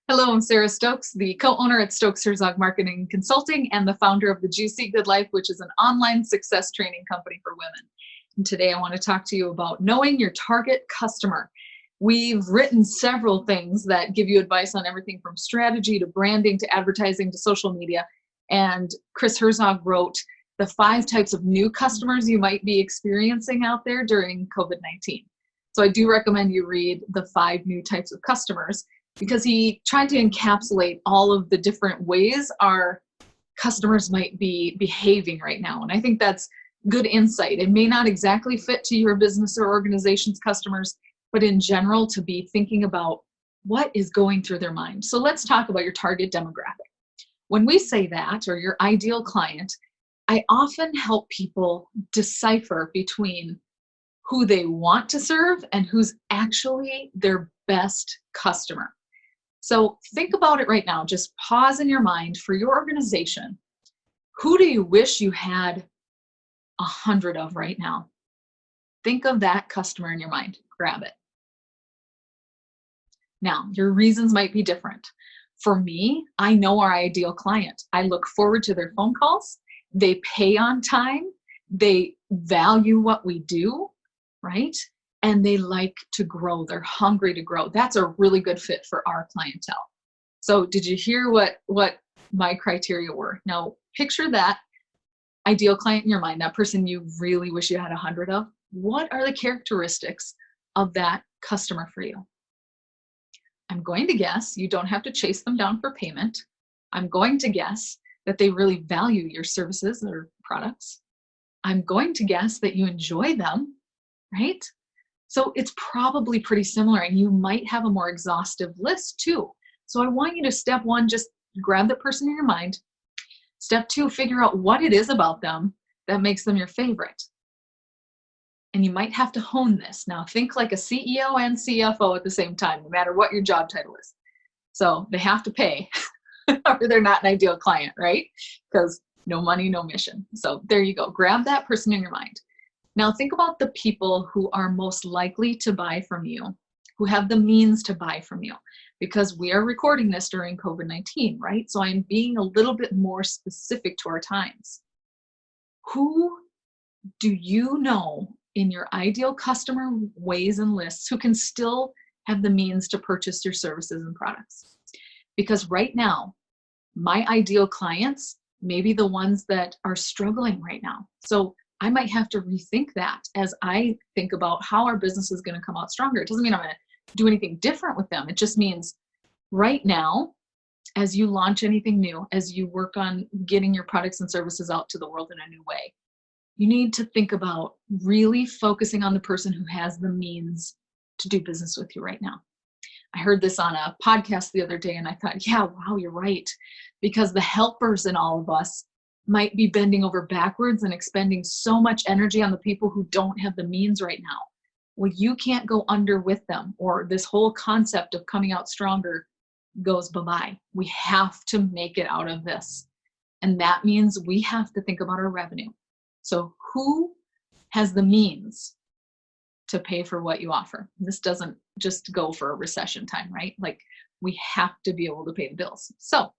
Hello, I'm Sarah Stokes, the co-owner at Stokes Herzog Marketing Consulting and the founder of the Juicy Good Life, which is an online success training company for women. And today I want to talk to you about knowing your target customer. We've written several things that give you advice on everything from strategy to branding to advertising to social media. And Chris Herzog wrote the 5 types of new customers you might be experiencing out there during COVID-19. So I do recommend you read the 5 new types of customers, because he tried to encapsulate all of the different ways our customers might be behaving right now. And I think that's good insight. It may not exactly fit to your business or organization's customers, but in general, to be thinking about what is going through their mind. So let's talk about your target demographic. When we say that, or your ideal client, I often help people decipher between who they want to serve and who's actually their best customer. So think about it right now. Just pause in your mind for your organization. Who do you wish you had 100 of right now? Think of that customer in your mind. Grab it. Now, your reasons might be different. For me, I know our ideal client. I look forward to their phone calls. They pay on time. They value what we do, right? And they like to grow. They're hungry to grow. That's a really good fit for our clientele. So did you hear what my criteria were? Now picture that ideal client in your mind, that person you really wish you had 100 of. What are the characteristics of that customer for you? I'm going to guess you don't have to chase them down for payment. I'm going to guess that they really value your services or products. I'm going to guess that you enjoy them, right? So it's probably pretty similar, and you might have a more exhaustive list too. So I want you to, step 1, just grab the person in your mind. Step 2, figure out what it is about them that makes them your favorite. And you might have to hone this. Now think like a CEO and CFO at the same time, no matter what your job title is. So they have to pay or they're not an ideal client, right? Because no money, no mission. So there you go. Grab that person in your mind. Now think about the people who are most likely to buy from you, who have the means to buy from you, because we are recording this during COVID-19, right? So I'm being a little bit more specific to our times. Who do you know in your ideal customer ways and lists who can still have the means to purchase your services and products? Because right now, my ideal clients may be the ones that are struggling right now. So I might have to rethink that as I think about how our business is going to come out stronger. It doesn't mean I'm going to do anything different with them. It just means right now, as you launch anything new, as you work on getting your products and services out to the world in a new way, you need to think about really focusing on the person who has the means to do business with you right now. I heard this on a podcast the other day and I thought, yeah, wow, you're right. Because the helpers in all of us might be bending over backwards and expending so much energy on the people who don't have the means right now. Well, you can't go under with them, or this whole concept of coming out stronger goes bye-bye. We have to make it out of this. And that means we have to think about our revenue. So who has the means to pay for what you offer? This doesn't just go for a recession time, right? Like, we have to be able to pay the bills. So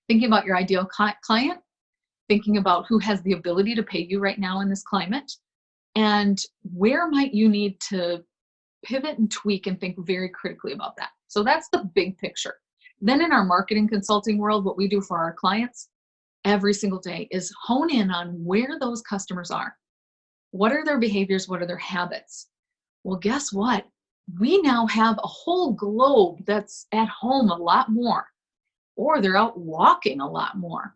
thinking about your ideal client, thinking about who has the ability to pay you right now in this climate, and where might you need to pivot and tweak and think very critically about that. So that's the big picture. Then in our marketing consulting world, what we do for our clients every single day is hone in on where those customers are. What are their behaviors? What are their habits? Well, guess what? We now have a whole globe that's at home a lot more, or they're out walking a lot more.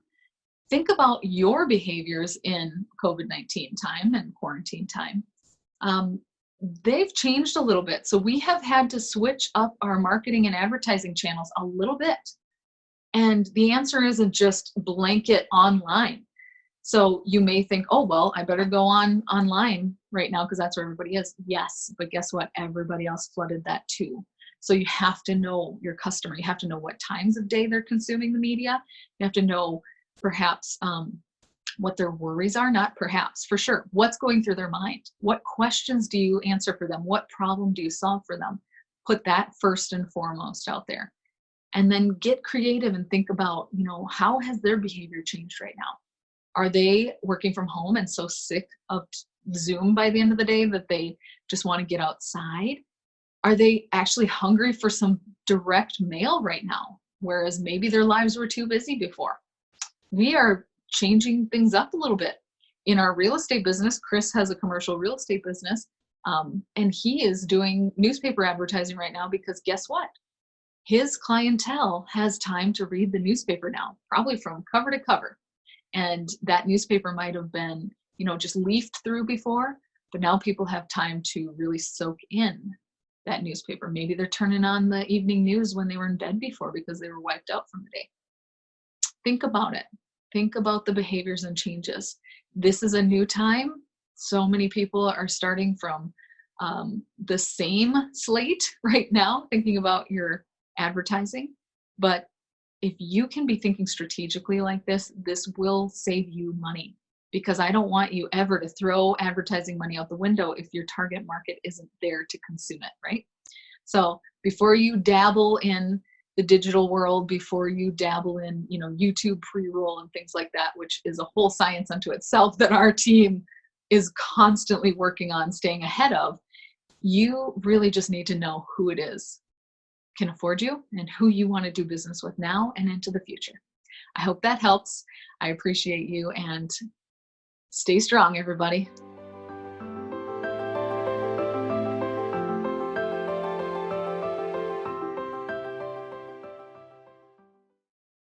Think about your behaviors in COVID-19 time and quarantine time. They've changed a little bit. So we have had to switch up our marketing and advertising channels a little bit. And the answer isn't just blanket online. So you may think, oh, well, I better go online right now because that's where everybody is. Yes, but guess what? Everybody else flooded that too. So you have to know your customer. You have to know what times of day they're consuming the media. You have to know perhaps what their worries are, not perhaps, for sure. What's going through their mind? What questions do you answer for them? What problem do you solve for them? Put that first and foremost out there. And then get creative and think about, how has their behavior changed right now? Are they working from home and so sick of Zoom by the end of the day that they just want to get outside? Are they actually hungry for some direct mail right now? Whereas maybe their lives were too busy before. We are changing things up a little bit. In our real estate business, Chris has a commercial real estate business, and he is doing newspaper advertising right now because guess what? His clientele has time to read the newspaper now, probably from cover to cover. And that newspaper might have been, just leafed through before, but now people have time to really soak in that newspaper. Maybe they're turning on the evening news when they were in bed before because they were wiped out from the day. Think about it. Think about the behaviors and changes. This is a new time. So many people are starting from the same slate right now, thinking about your advertising. But if you can be thinking strategically like this will save you money, because I don't want you ever to throw advertising money out the window if your target market isn't there to consume it, right? So before you dabble in the digital world, before you dabble in, YouTube pre-roll and things like that, which is a whole science unto itself that our team is constantly working on staying ahead of, you really just need to know who it is can afford you and who you want to do business with now and into the future. I hope that helps. I appreciate you, and stay strong, everybody.